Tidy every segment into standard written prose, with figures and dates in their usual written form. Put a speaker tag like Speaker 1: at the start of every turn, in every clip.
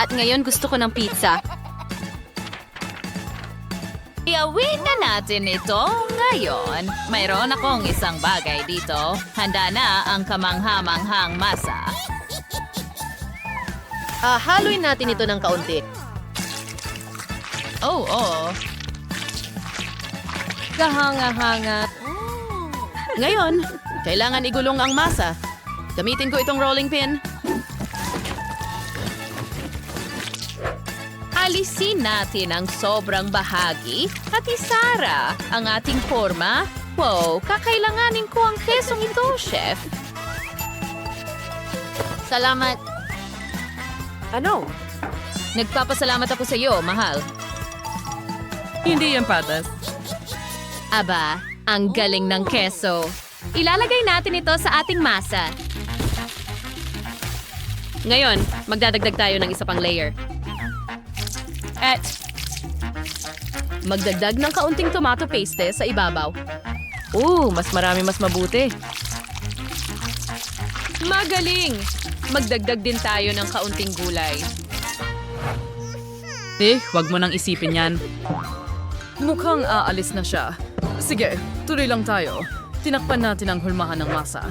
Speaker 1: At ngayon gusto ko ng pizza.
Speaker 2: Iawin na natin ito ngayon. Mayroon akong isang bagay dito. Handa na ang kamangha-manghang masa.
Speaker 3: Haluin natin ito ng kaunti.
Speaker 2: Oo.
Speaker 3: Kahanga-hanga. Ngayon, kailangan igulong ang masa. Gamitin ko itong rolling pin.
Speaker 2: Alisin natin ang sobrang bahagi at isara ang ating forma. Wow, kakailanganin ko ang kesong ito, chef.
Speaker 3: Salamat. Ano?
Speaker 2: Nagpapasalamat ako sa iyo, mahal.
Speaker 1: Hindi yan patas.
Speaker 2: Aba, ang galing ng keso. Ilalagay natin ito sa ating masa.
Speaker 3: Ngayon, magdadagdag tayo ng isa pang layer.
Speaker 2: At
Speaker 3: Magdagdag ng kaunting tomato paste sa ibabaw. Mas marami mas mabuti.
Speaker 2: magaling! Magdagdag din tayo ng kaunting gulay.
Speaker 1: Wag mo nang isipin yan. Mukhang aalis na siya. Sige, tuloy lang tayo. Tinakpan natin ang hulmahan ng masa.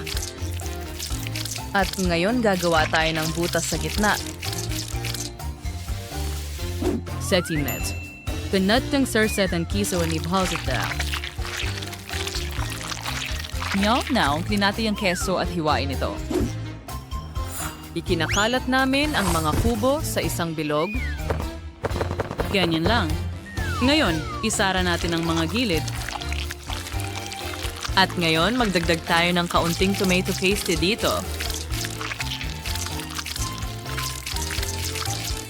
Speaker 1: At ngayon gagawa tayo ng butas sa gitna. Setting net. Pinat ng sarset ang kiso and ibhalsit na. Now, klinati ang keso at hiwain ito. Ikinakalat namin ang mga kubo sa isang bilog. Ganyan lang. Ngayon, isara natin ang mga gilid. At ngayon, magdagdag tayo ng kaunting tomato paste dito.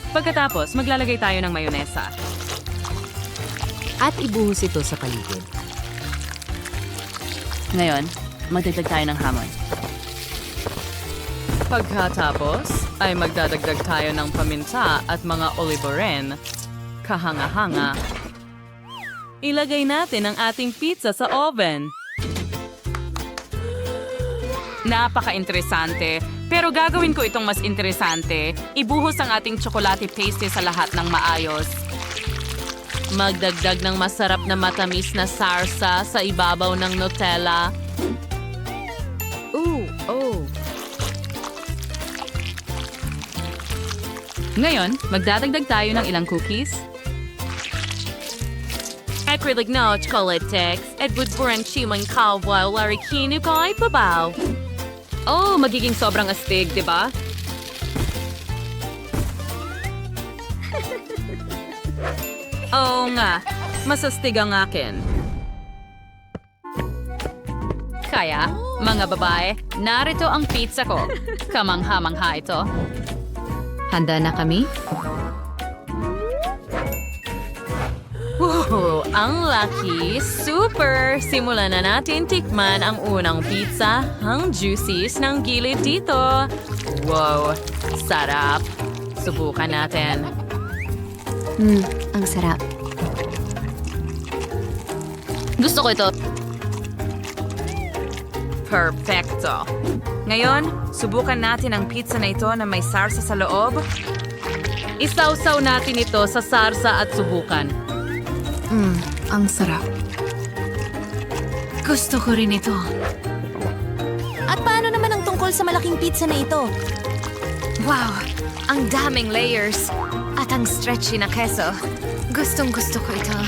Speaker 1: Pagkatapos, maglalagay tayo ng mayonesa.
Speaker 3: At ibuhos ito sa paligid.
Speaker 1: Ngayon, magdagdag tayo ng hamon. Pagkatapos, ay magdadagdag tayo ng paminta at mga olive rin. Kahanga-hanga. Ilagay natin ang ating pizza sa oven. Napaka-interesante. Pero gagawin ko itong mas interesante. Ibuhos ang ating chocolate paste sa lahat ng maayos. Magdagdag ng masarap na matamis na sarsa sa ibabaw ng Nutella. Ngayon, magdadagdag tayo ng ilang cookies. Acrylic na chocolate text at budburang chimang kawal larikinu kay babaw. Magiging sobrang astig, di ba? Nga, masastig ang akin. Kaya, mga babae, narito ang pizza ko. Kamangha-mangha ito.
Speaker 2: Handa na kami?
Speaker 1: Wow, ang laki! Super! Simulan na natin tikman ang unang pizza. Ang juices ng gilid dito. Wow, sarap! Subukan natin.
Speaker 2: Ang sarap. Gusto ko ito.
Speaker 1: Perfecto! Ngayon, subukan natin ang pizza na ito na may sarsa sa loob. Isawsaw natin ito sa sarsa at subukan.
Speaker 2: Ang sarap. Gusto ko rin ito.
Speaker 4: At paano naman ang tungkol sa malaking pizza na ito?
Speaker 2: Wow! Ang daming layers. At ang stretchy na keso. Gustong-gusto ko ito.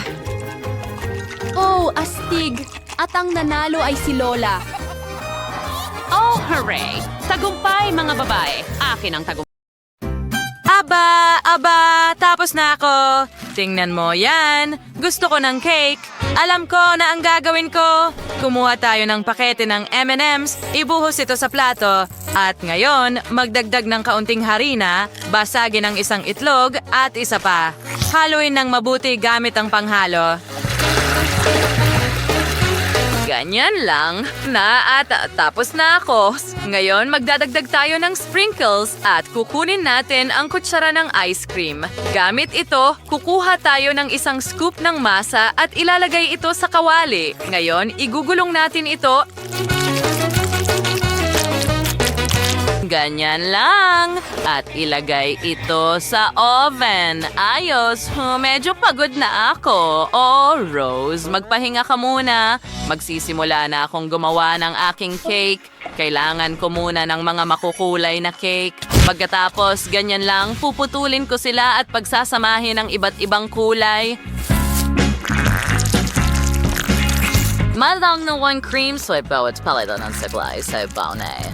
Speaker 4: Astig! At ang nanalo ay si Lola.
Speaker 1: Hooray! Tagumpay, mga babae. Akin ang tagumpay. Aba! Tapos na ako. Tingnan mo yan. Gusto ko ng cake. Alam ko na ang gagawin ko. Kumuha tayo ng pakete ng M&M's, ibuhos ito sa plato. At ngayon, magdagdag ng kaunting harina, basagin ang isang itlog at isa pa. Haluin ng mabuti gamit ang panghalo. Ganyan lang. Tapos na ako. Ngayon, magdadagdag tayo ng sprinkles at kukunin natin ang kutsara ng ice cream. Gamit ito, kukuha tayo ng isang scoop ng masa at ilalagay ito sa kawali. Ngayon, igugulong natin ito. Ganyan lang. At ilagay ito sa oven. Ayos, medyo pagod na ako. Oh, Rose, magpahinga ka muna. Magsisimula na akong gumawa ng aking cake. Kailangan ko muna ng mga makukulay na cake. Pagkatapos, ganyan lang, puputulin ko sila at pagsasamahin ng iba't ibang kulay. Madang na one cream soy bawat palito ng supply sa ibaw na eh.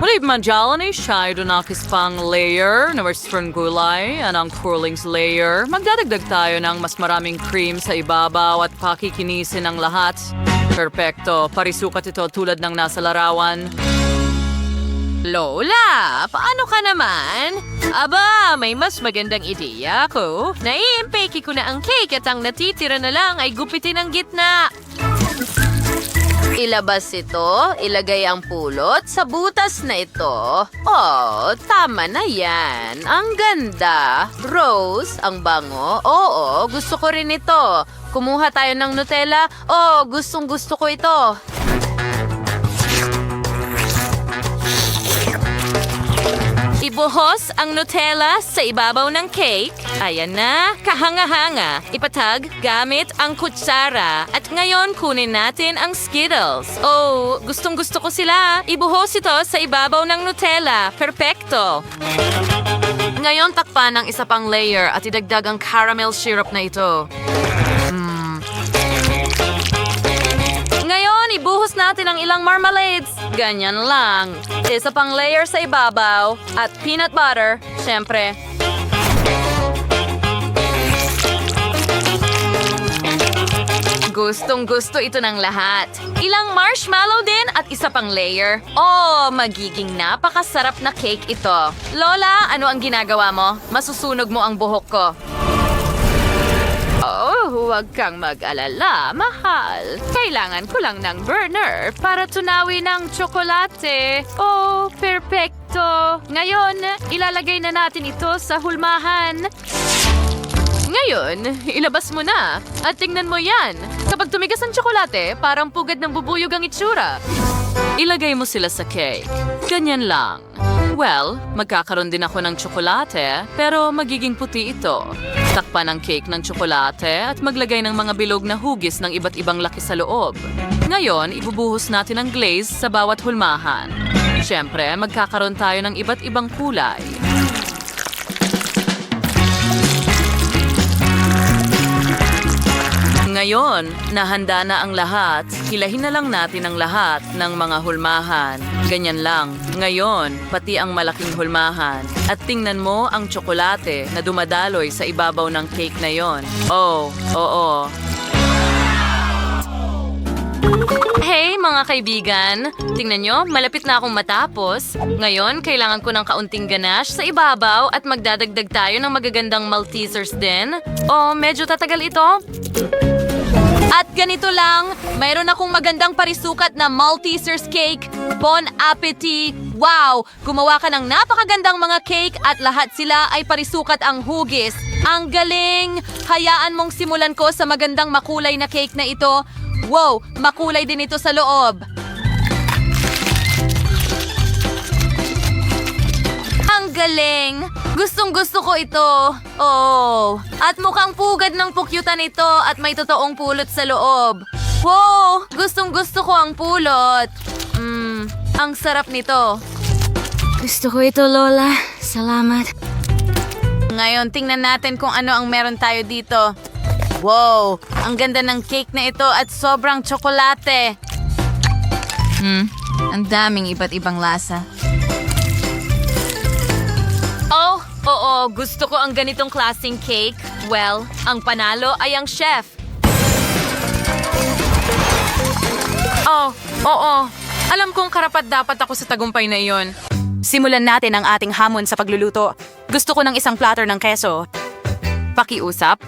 Speaker 1: Muli majalan ay siya doon pang layer na western gulay at ang curlings layer. Magdadagdag tayo ng mas maraming cream sa ibabaw at pakikinisin ang lahat. Perpekto, parisukat ito tulad ng nasa larawan.
Speaker 2: Lola, paano ka naman? Aba, may mas magandang ideya ako. Naiimpake ko na ang cake at ang natitira na lang ay gupitin ang gitna. Ilabas ito, ilagay ang pulot sa butas na ito. Oh, tama na yan. Ang ganda. Rose, ang bango. Oo, gusto ko rin ito. Kumuha tayo ng Nutella. Oh, gustong gusto ko ito.
Speaker 1: Ibuhos ang Nutella sa ibabaw ng cake. Ayan na, kahanga-hanga. Ipatag gamit ang kutsara. At ngayon kunin natin ang Skittles. Oh, gustong-gusto ko sila. Ibuhos ito sa ibabaw ng Nutella. Perpekto. Ngayon takpan ng isa pang layer at idagdag ang caramel syrup na ito. Ngayon, ibuhos natin ang ilang marmalades. Ganyan lang. Isa pang layer sa ibabaw at peanut butter, syempre. Gustong-gusto ito ng lahat. Ilang marshmallow din at isa pang layer. Oh, magiging napakasarap na cake ito. Lola, ano ang ginagawa mo? Masusunog mo ang buhok ko.
Speaker 2: Oh, huwag kang mag-alala, mahal. Kailangan ko lang ng burner para tunawin ang tsokolate. Oh, perpekto. Ngayon, ilalagay na natin ito sa hulmahan. Ngayon, ilabas mo na. At tingnan mo yan. Kapag tumigas ang tsokolate, parang pugad ng bubuyog ang itsura.
Speaker 1: Ilagay mo sila sa cake. Ganyan lang. Well, magkakaroon din ako ng tsokolate, pero magiging puti ito. Takpan ang cake ng tsokolate at maglagay ng mga bilog na hugis ng iba't ibang laki sa loob. Ngayon, ibubuhos natin ang glaze sa bawat hulmahan. Siyempre, magkakaroon tayo ng iba't ibang kulay. Ngayon, nahanda na ang lahat. Hilahin na lang natin ang lahat ng mga hulmahan. Ganyan lang. Ngayon, pati ang malaking hulmahan. At tingnan mo ang tsokolate na dumadaloy sa ibabaw ng cake na yon. Oh, oo. Hey, mga kaibigan! Tingnan nyo, malapit na akong matapos. Ngayon, kailangan ko ng kaunting ganache sa ibabaw at magdadagdag tayo ng magagandang Maltesers din. Oh, medyo tatagal ito. At ganito lang, mayroon akong magandang parisukat na Maltesers cake. Bon appetit! Wow! Gumawa ka ng napakagandang mga cake at lahat sila ay parisukat ang hugis. Ang galing! Hayaan mong simulan ko sa magandang makulay na cake na ito. Wow! Makulay din ito sa loob. Ang galing! Gustong-gusto ko ito. Oh, at mukhang pugad ng pukyutan ito at may totoong pulot sa loob. Wow! Gustong-gusto ko ang pulot. Ang sarap nito.
Speaker 4: Gusto ko ito, Lola. Salamat.
Speaker 1: Ngayon, tingnan natin kung ano ang meron tayo dito. Wow! Ang ganda ng cake na ito at sobrang tsokolate.
Speaker 4: Ang daming iba't ibang lasa.
Speaker 1: Oh, oo, gusto ko ang ganitong klaseng cake. Well, ang panalo ay ang chef. Oh, oo. Alam kong karapat-dapat ako sa tagumpay na iyon. Simulan natin ang ating hamon sa pagluluto. Gusto ko ng isang platter ng keso. Pakiusap?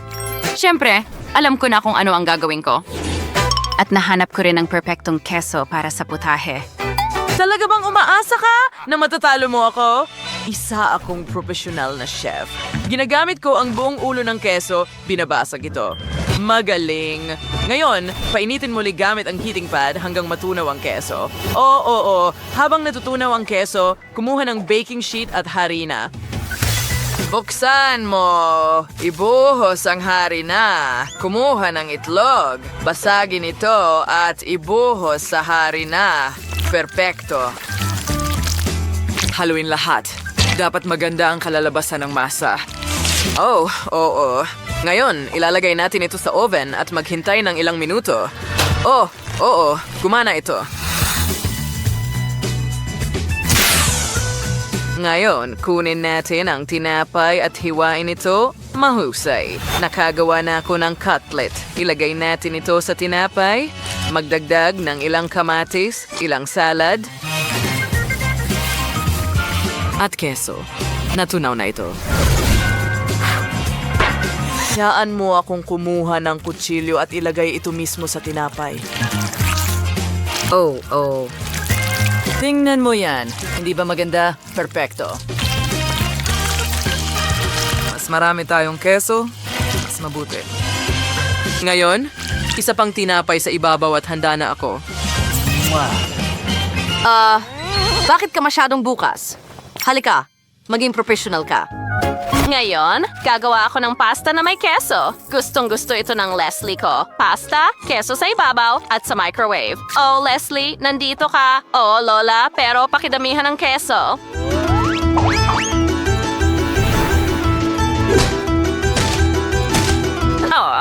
Speaker 1: Siyempre, alam ko na kung ano ang gagawin ko. At nahanap ko rin ang perpektong keso para sa putahe. Talaga bang umaasa ka na matatalo mo ako? Isa akong profesional na chef. Ginagamit ko ang buong ulo ng keso, binabasag ito. Magaling. Ngayon, painitin muli gamit ang heating pad hanggang matunaw ang keso. Oo. Habang natutunaw ang keso, kumuha ng baking sheet at harina. Buksan mo. Ibuhos ang harina. Kumuha ng itlog. Basagin ito at ibuhos sa harina. Perpekto. Haluin lahat. Dapat maganda ang kalalabasan ng masa. Oh, oo. Ngayon, ilalagay natin ito sa oven at maghintay ng ilang minuto. Oh, oo. Gumana ito. Ngayon, kunin natin ang tinapay at hiwain ito. Mahusay. Nakagawa na ako ng cutlet. Ilagay natin ito sa tinapay. Magdagdag ng ilang kamatis, ilang salad, at keso. Natunaw na ito. Hayaan mo akong kumuha ng kutsilyo at ilagay ito mismo sa tinapay. Oh. Tingnan mo yan. Hindi ba maganda? Perpekto. Mas marami tayong keso, mas mabuti. Ngayon, isa pang tinapay sa ibabaw at handa na ako.
Speaker 2: Bakit ka masyadong bukas? Halika, maging professional ka. Ngayon, gagawa ako ng pasta na may keso. Gustong-gusto ito ng Leslie ko. Pasta, keso sa ibabaw, at sa microwave. Oh, Leslie, nandito ka. Oh, Lola, pero pakidamihan ng keso. Oh,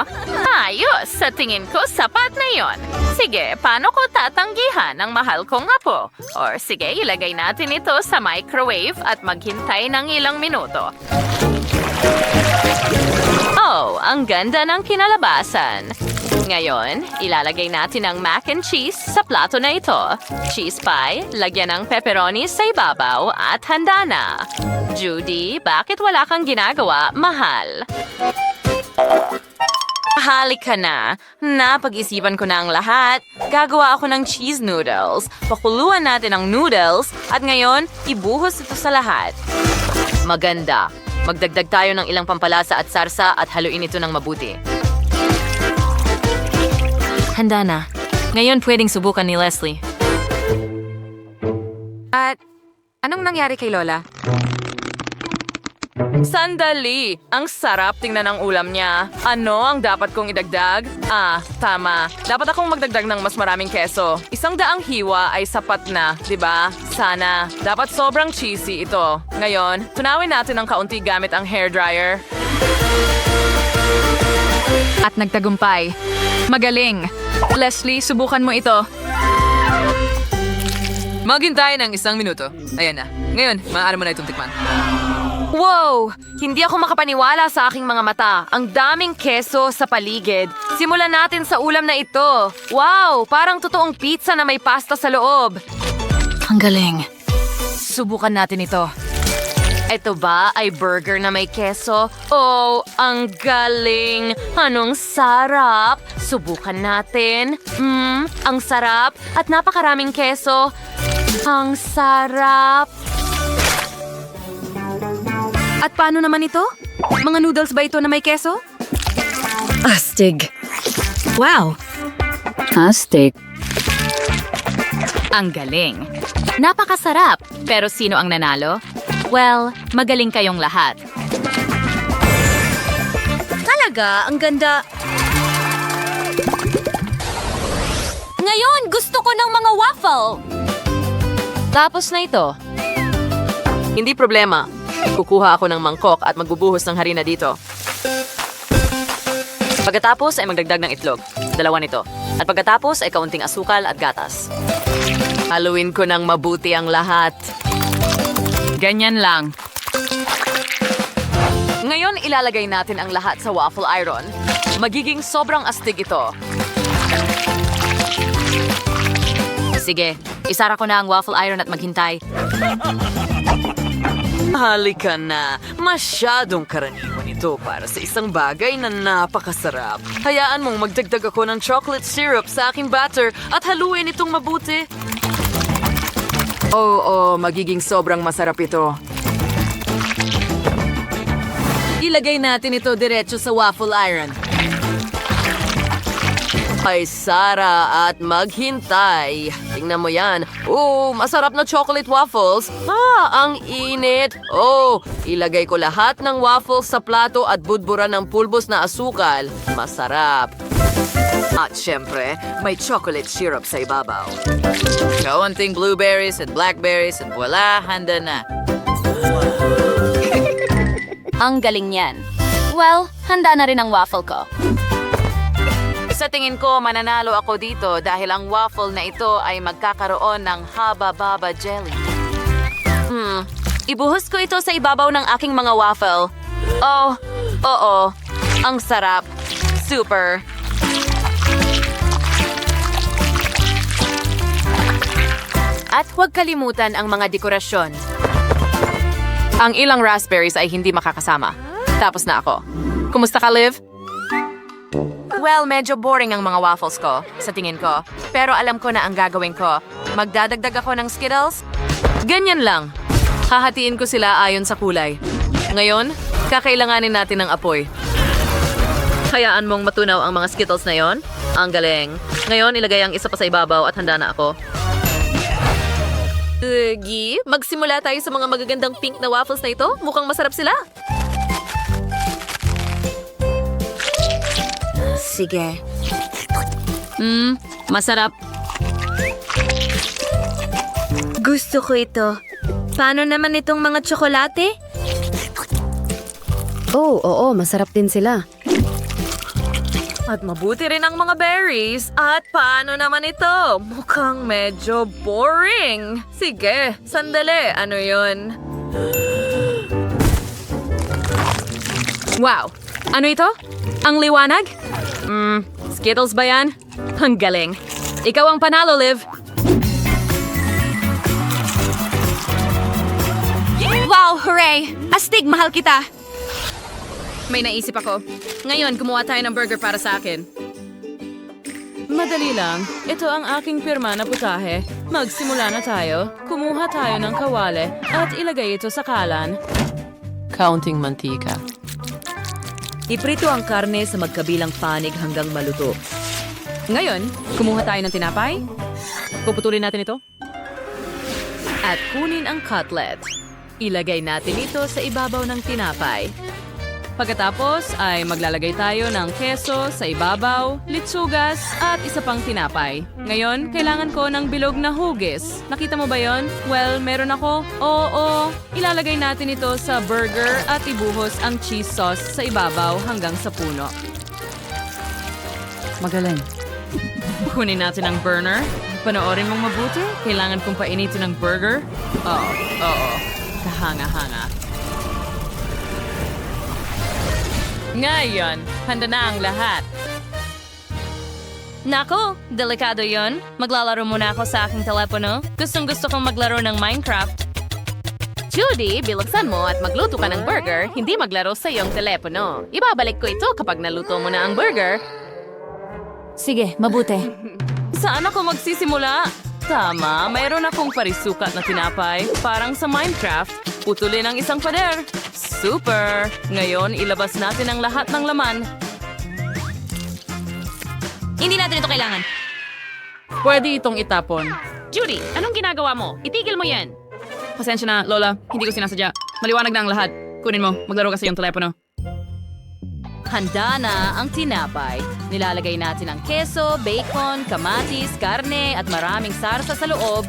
Speaker 2: ayos. Sa tingin ko, sapat na yon. Sige, paano ko tatanggihan ang mahal kong apo? Or sige, ilagay natin ito sa microwave at maghintay ng ilang minuto. Oh, ang ganda ng kinalabasan. Ngayon, ilalagay natin ang mac and cheese sa plato na ito. Cheese pie, lagyan ng pepperoni sa ibabaw at handa na. Judy, bakit wala kang ginagawa, mahal? Halika na. Napag-isipan ko na ang lahat. Gagawa ako ng cheese noodles. Pakuluan natin ang noodles at ngayon, ibuhos ito sa lahat. Maganda. Magdagdag tayo ng ilang pampalasa at sarsa at haluin ito ng mabuti. Handa na. Ngayon pwedeng subukan ni Leslie.
Speaker 1: At anong nangyari kay Lola? Sandali! Ang sarap tingnan ang ulam niya. Ano ang dapat kong idagdag? Tama. Dapat akong magdagdag ng mas maraming keso. 100 hiwa ay sapat na, di ba? Sana. Dapat sobrang cheesy ito. Ngayon, tunawin natin ng kaunti gamit ang hairdryer.
Speaker 5: At nagtagumpay. Magaling! Leslie, subukan mo ito.
Speaker 1: Maghintay ng 1 minuto. Ayan na. Ngayon, maaari mo na itong tikman.
Speaker 2: Wow! Hindi ako makapaniwala sa aking mga mata. Ang daming keso sa paligid. Simulan natin sa ulam na ito. Wow! Parang totoong pizza na may pasta sa loob.
Speaker 5: Ang galing.
Speaker 2: Subukan natin ito. Ito ba ay burger na may keso? Oh, ang galing! Anong sarap! Subukan natin. Ang sarap at napakaraming keso. Ang sarap!
Speaker 4: At paano naman ito? Mga noodles ba ito na may keso?
Speaker 5: Astig.
Speaker 4: Wow!
Speaker 5: Astig.
Speaker 4: Ang galing. Napakasarap. Pero sino ang nanalo? Well, magaling kayong lahat. Talaga, ang ganda. Ngayon, gusto ko ng mga waffle.
Speaker 2: Tapos na ito. Hindi problema. Kukuha ako ng mangkok at magbubuhos ng harina dito. Pagkatapos ay magdagdag ng itlog. 2 nito. At pagkatapos ay kaunting asukal at gatas. Haluin ko ng mabuti ang lahat.
Speaker 5: Ganyan lang.
Speaker 2: Ngayon ilalagay natin ang lahat sa waffle iron. Magiging sobrang astig ito. Sige, isara ko na ang waffle iron at maghintay.
Speaker 1: Halika na. Masyadong karaniwan ito para sa isang bagay na napakasarap. Hayaan mong magdagdag ako ng chocolate syrup sa aking batter at haluin itong mabuti. Oo, magiging sobrang masarap ito. Ilagay natin ito diretso sa waffle iron.
Speaker 2: Ay, Sara, at maghintay. Tingnan mo yan. Oh, masarap na chocolate waffles. Ang init. Oh, ilagay ko lahat ng waffles sa plato at budburan ng pulbos na asukal. Masarap. At syempre, may chocolate syrup sa ibabaw. Kaunting blueberries at blackberries at wala, handa na.
Speaker 4: Ang galing niyan. Well, handa na rin ang waffle ko.
Speaker 1: Sa tingin ko, mananalo ako dito dahil ang waffle na ito ay magkakaroon ng haba-baba jelly.
Speaker 2: Ibuhos ko ito sa ibabaw ng aking mga waffle. Oh, oo. Ang sarap. Super.
Speaker 1: At huwag kalimutan ang mga dekorasyon. Ang ilang raspberries ay hindi makakasama. Tapos na ako. Kumusta ka, Liv? Well, medyo boring ang mga waffles ko, sa tingin ko. Pero alam ko na ang gagawin ko. Magdadagdag ako ng Skittles? Ganyan lang. Hahatiin ko sila ayon sa kulay. Ngayon, kakailanganin natin ng apoy. Hayaan mong matunaw ang mga Skittles na yon. Ang galing. Ngayon, ilagay ang isa pa sa ibabaw at handa na ako. Magsimula tayo sa mga magagandang pink na waffles na ito. Mukhang masarap sila. Sige.
Speaker 2: Masarap.
Speaker 6: Gusto ko ito. Paano naman itong mga tsokolate?
Speaker 3: Oo, masarap din sila.
Speaker 1: At mabuti rin ang mga berries. At paano naman ito? Mukhang medyo boring. Sige, sandali. Ano yun? Wow! Ano ito? Ang liwanag? Skittles ba yan? Ang galing. Ikaw ang panalo, Liv.
Speaker 6: Wow, hooray! Astig, mahal kita!
Speaker 3: May naisip ako. Ngayon, gumawa tayo ng burger para sa akin.
Speaker 1: Madali lang. Ito ang aking pirma na putahe. Magsimula na tayo. Kumuha tayo ng kawali at ilagay ito sa kalan.
Speaker 2: Counting mantika.
Speaker 1: Iprito ang karne sa magkabilang panig hanggang maluto.
Speaker 3: Ngayon, kumuha tayo ng tinapay. Puputulin natin ito.
Speaker 1: At kunin ang cutlet. Ilagay natin ito sa ibabaw ng tinapay. Pagkatapos ay maglalagay tayo ng keso sa ibabaw, litsugas at isa pang tinapay. Ngayon, kailangan ko ng bilog na hugis. Nakita mo ba yon? Well, meron ako. Oo, ilalagay natin ito sa burger at ibuhos ang cheese sauce sa ibabaw hanggang sa puno.
Speaker 3: Magaling.
Speaker 1: Kunin natin ang burner. Panoorin mong mabuti. Kailangan kong painitin ng burger. Oo. Kahanga-hanga. Ngayon, handa na ang lahat. Nako, delikado yon. Maglalaro muna ako sa aking telepono. Gustong-gusto kong maglaro ng Minecraft. Judy, biluksan mo at magluto ka ng burger, hindi maglaro sa iyong telepono. Ibabalik ko ito kapag naluto mo na ang burger.
Speaker 4: Sige, mabuti.
Speaker 1: Saan ako magsisimula? Tama, mayroon akong parisukat na tinapay. Parang sa Minecraft. Putulin ang isang pader. Super! Ngayon, ilabas natin ang lahat ng laman.
Speaker 6: Hindi natin ito kailangan.
Speaker 1: Pwede itong itapon.
Speaker 3: Judy, anong ginagawa mo? Itigil mo yan.
Speaker 1: Pasensya na, Lola. Hindi ko sinasadya. Maliwanag na ang lahat. Kunin mo. Maglaro ka sa iyong telepono. Handa na ang tinapay. Nilalagay natin ang keso, bacon, kamatis, karne at maraming sarsa sa loob.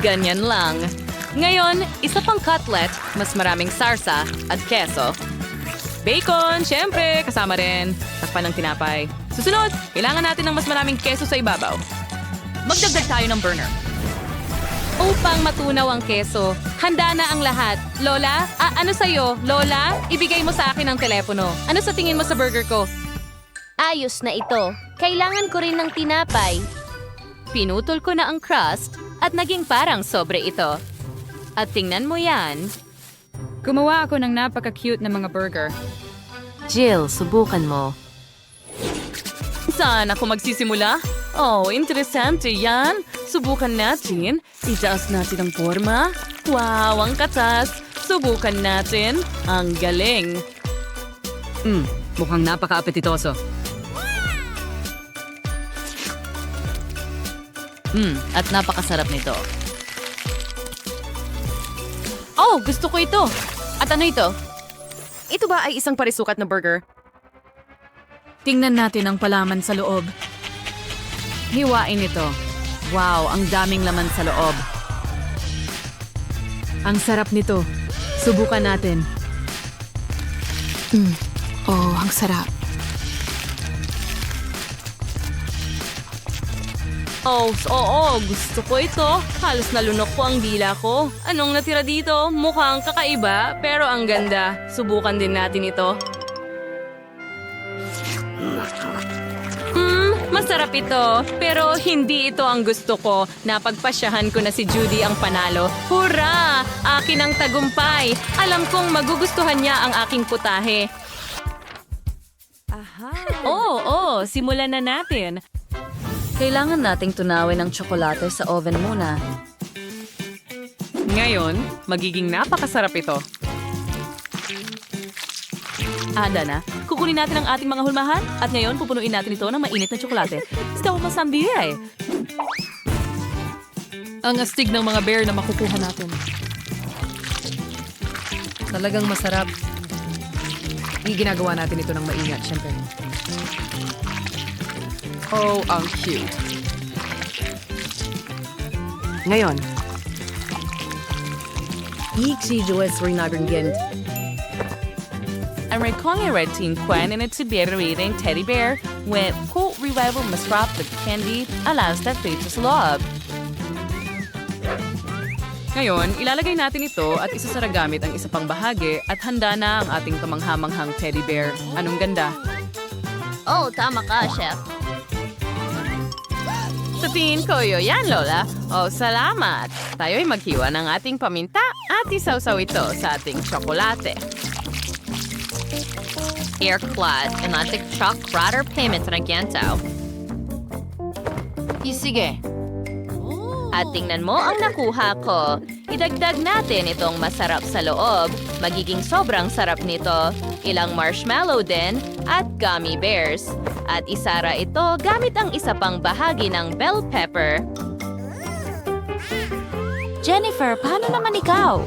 Speaker 1: Ganyan lang. Ngayon, isa pang cutlet, mas maraming sarsa at keso. Bacon, syempre, kasama rin. Takpan ng tinapay. Susunod, kailangan natin ng mas maraming keso sa ibabaw. Magdagdag tayo ng burner. Upang matunaw ang keso, handa na ang lahat. Lola, ano sa'yo? Lola, ibigay mo sa akin ang telepono. Ano sa tingin mo sa burger ko?
Speaker 6: Ayos na ito. Kailangan ko rin ng tinapay.
Speaker 1: Pinutol ko na ang crust at naging parang sobre ito. At tingnan mo yan.
Speaker 5: Gumawa ako ng napaka-cute na mga burger.
Speaker 2: Jill, subukan mo.
Speaker 1: Saan ako magsisimula? Oh, interesante yan. Subukan natin. Itaas natin ang forma. Wow, ang katas. Subukan natin. Ang galing.
Speaker 3: Mukhang napaka-apetitoso. At napakasarap nito. Oh, gusto ko ito. At ano ito?
Speaker 5: Ito ba ay isang parisukat na burger?
Speaker 1: Tingnan natin ang palaman sa loob.
Speaker 3: Hiwain ito. Wow, ang daming laman sa loob. Ang sarap nito. Subukan natin.
Speaker 5: Oh, ang sarap.
Speaker 1: Oo, gusto ko ito. Halos nalunok ko ang dila ko. Anong natira dito? Mukhang kakaiba, pero ang ganda. Subukan din natin ito. Masarap ito, pero hindi ito ang gusto ko. Napagpasyahan ko na si Judy ang panalo. Hurra! Akin ang tagumpay. Alam kong magugustuhan niya ang aking putahe. Oo, simulan na natin.
Speaker 6: Kailangan nating tunawin ang tsokolate sa oven muna.
Speaker 1: Ngayon, magiging napakasarap ito. Handa na. Kukunin natin ang ating mga hulmahan at ngayon pupunuin natin ito ng mainit na tsokolate. Gusto mo masambiyay.
Speaker 5: Ang astig ng mga bear na makukuha natin. Talagang masarap. Ginagawa natin ito ng maingat, syempre. Oh, ang cute. Ngayon. Iksi Joes Rinagringent.
Speaker 1: Ang rekong red team kwan and it's a rating teddy bear with cool revival masrap with candy allows that food sa loob. Ngayon, ilalagay natin ito at isasara gamit ang isa pang bahagi at handa na ang ating kamanghamanghang teddy bear. Anong ganda?
Speaker 2: Oh, tama ka, Chef.
Speaker 1: Sa tingin ko, yan, Lola. Oh, salamat. Tayo'y maghiwa ng ating paminta at isawsaw ito sa ating tsokolate.
Speaker 2: Airclad, and natik chalk ratter payments na gantaw.
Speaker 3: Sige.
Speaker 2: At tingnan mo ang nakuha ko. Idagdag natin itong masarap sa loob. Magiging sobrang sarap nito. Ilang marshmallow din at gummy bears. At isara ito gamit ang isa pang bahagi ng bell pepper.
Speaker 4: Jennifer, paano naman ikaw?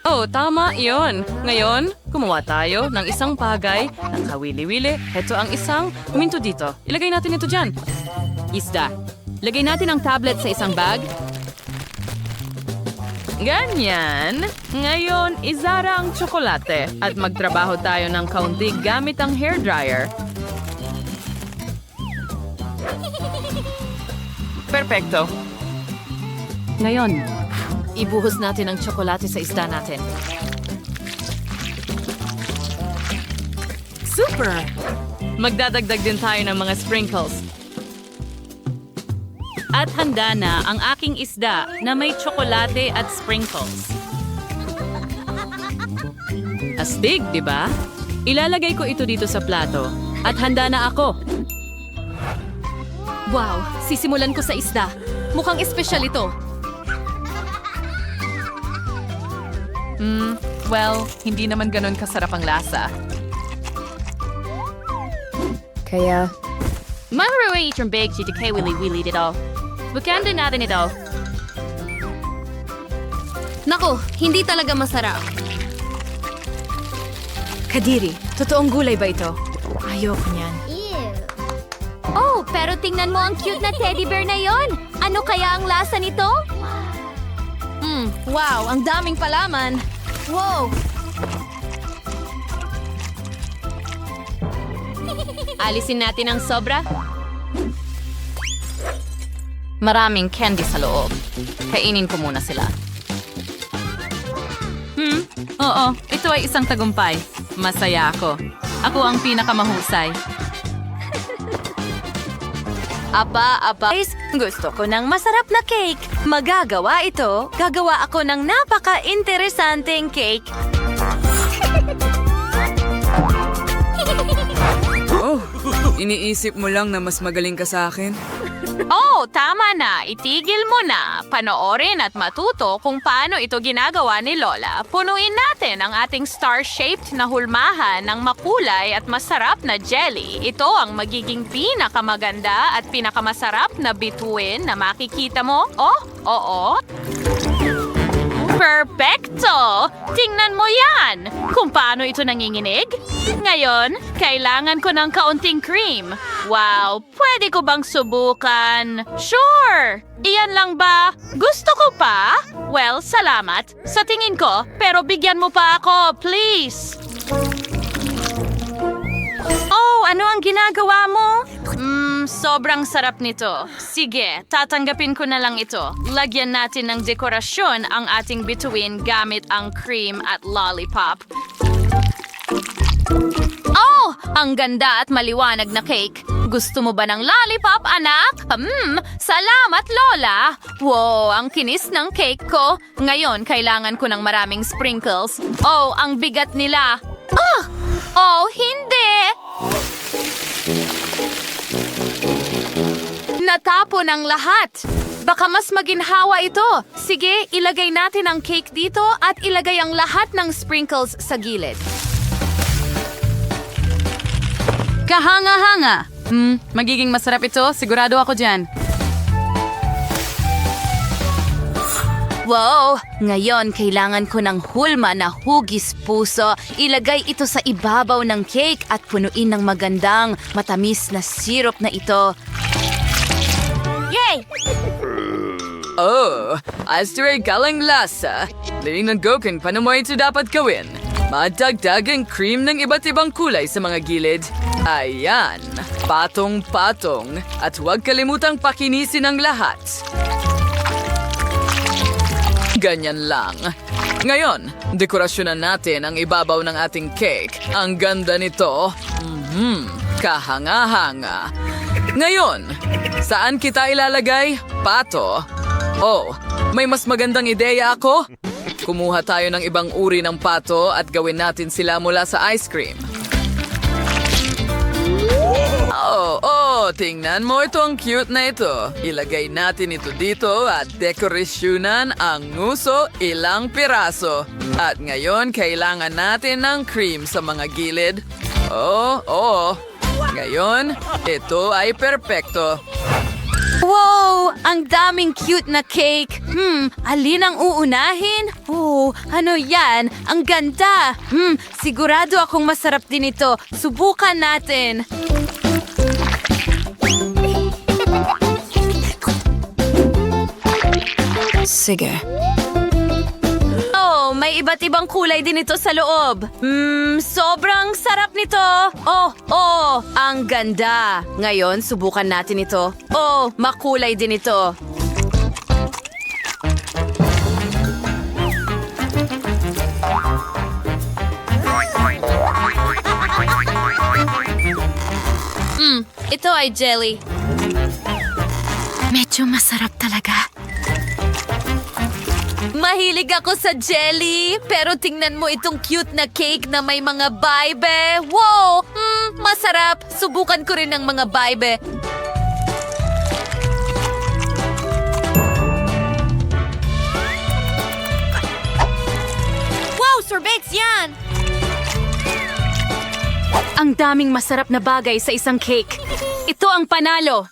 Speaker 1: Oh, tama, iyon. Ngayon, gumawa tayo ng isang bagay ng kawili-wili. Ito ang isang huminto dito. Ilagay natin ito dyan. Isda.
Speaker 3: Lagay natin ang tablet sa isang bag.
Speaker 1: Ganyan. Ngayon, izara ang tsokolate at magtrabaho tayo ng kaunti gamit ang hairdryer. Perfecto.
Speaker 3: Ngayon, ibuhos natin ang tsokolate sa isda natin.
Speaker 1: Super! Magdadagdag din tayo ng mga sprinkles. At handa na ang aking isda na may tsokolate at sprinkles. Astig, di ba? Ilalagay ko ito dito sa plato at handa na ako.
Speaker 5: Wow, sisimulan ko sa isda. Mukhang espesyal ito.
Speaker 1: Well, hindi naman ganun kasarap ang lasa.
Speaker 6: Kaya,
Speaker 2: Mamaraway itong bag si Dekay Willy dito. Bukanda natin ito.
Speaker 6: Nako, hindi talaga masarap. Kadiri, totoong gulay ba ito? Ayoko niyan.
Speaker 2: Oh, pero tingnan mo ang cute na teddy bear na yon. Ano kaya ang lasa nito?
Speaker 6: Wow, ang daming palaman. Wow!
Speaker 2: Alisin natin ang sobra. Maraming candy sa loob. Kainin ko muna sila.
Speaker 1: Oo, ito ay isang tagumpay. Masaya ako. Ako ang pinakamahusay.
Speaker 6: Guys, gusto ko ng masarap na cake. Magagawa ito. Gagawa ako ng napaka-interesanteng cake.
Speaker 7: Oh, iniisip mo lang na mas magaling ka sa akin?
Speaker 2: Oh, tama na. Itigil mo na. Panoorin at matuto kung paano ito ginagawa ni Lola. Punuin natin ang ating star-shaped na hulmahan ng makulay at masarap na jelly. Ito ang magiging pinakamaganda at pinakamasarap na bituin na makikita mo. Oh, oo. Perfecto! Tingnan mo yan! Kung paano ito nanginginig. Ngayon, kailangan ko ng kaunting cream. Wow, pwede ko bang subukan? Sure! Iyan lang ba? Gusto ko pa? Well, salamat. Sa tingin ko, pero bigyan mo pa ako, please. Oh, ano ang ginagawa mo? Sobrang sarap nito. Sige, tatanggapin ko na lang ito. Lagyan natin ng dekorasyon ang ating bituin gamit ang cream at lollipop.
Speaker 6: Oh, ang ganda at maliwanag na cake. Gusto mo ba ng lollipop, anak? Salamat, Lola. Wow, ang kinis ng cake ko. Ngayon, kailangan ko ng maraming sprinkles. Oh, ang bigat nila. Oh, hindi! Natapon ang lahat. Baka mas maginhawa ito. Sige, ilagay natin ang cake dito at ilagay ang lahat ng sprinkles sa gilid.
Speaker 5: Kahanga-hanga. Magiging masarap ito. Sigurado ako dyan.
Speaker 6: Wow! Ngayon, kailangan ko ng hulma na hugis puso. Ilagay ito sa ibabaw ng cake at punuin ng magandang matamis na syrup na ito. Yay!
Speaker 1: Oh, Asteroid galang lasa. Liningnan ko kung paano mo ito dapat gawin. Madagdag ang cream ng iba't ibang kulay sa mga gilid. Ayan, patong-patong. At huwag kalimutang pakinisin ang lahat. Ganyan lang. Ngayon, dekorasyonan natin ang ibabaw ng ating cake. Ang ganda nito. Kahanga-hanga. Ngayon, saan kita ilalagay? Pato. Oh, may mas magandang ideya ako. Kumuha tayo ng ibang uri ng pato at gawin natin sila mula sa ice cream. Tingnan mo ito, ang cute na ito. Ilagay natin ito dito at dekorasyonan ang nguso, ilang piraso. At ngayon, kailangan natin ng cream sa mga gilid. Ngayon, ito ay perpekto.
Speaker 6: Wow! Ang daming cute na cake. Alin ang uunahin? Oh, ano yan? Ang ganda! Sigurado akong masarap din ito. Subukan natin.
Speaker 5: Sige.
Speaker 6: Oh, may iba't ibang kulay din ito sa loob. Sobrang sarap nito. Ang ganda. Ngayon, subukan natin ito. Oh, makulay din ito. Ito ay jelly.
Speaker 4: Medyo masarap talaga.
Speaker 6: Mahilig ako sa jelly, pero tingnan mo itong cute na cake na may mga baibe. Wow! Masarap. Subukan ko rin ng mga baibe. Wow! Sorbets yan!
Speaker 4: Ang daming masarap na bagay sa isang cake. Ito ang panalo.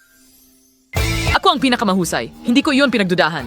Speaker 5: Ako ang pinakamahusay. Hindi ko iyon pinagdudahan.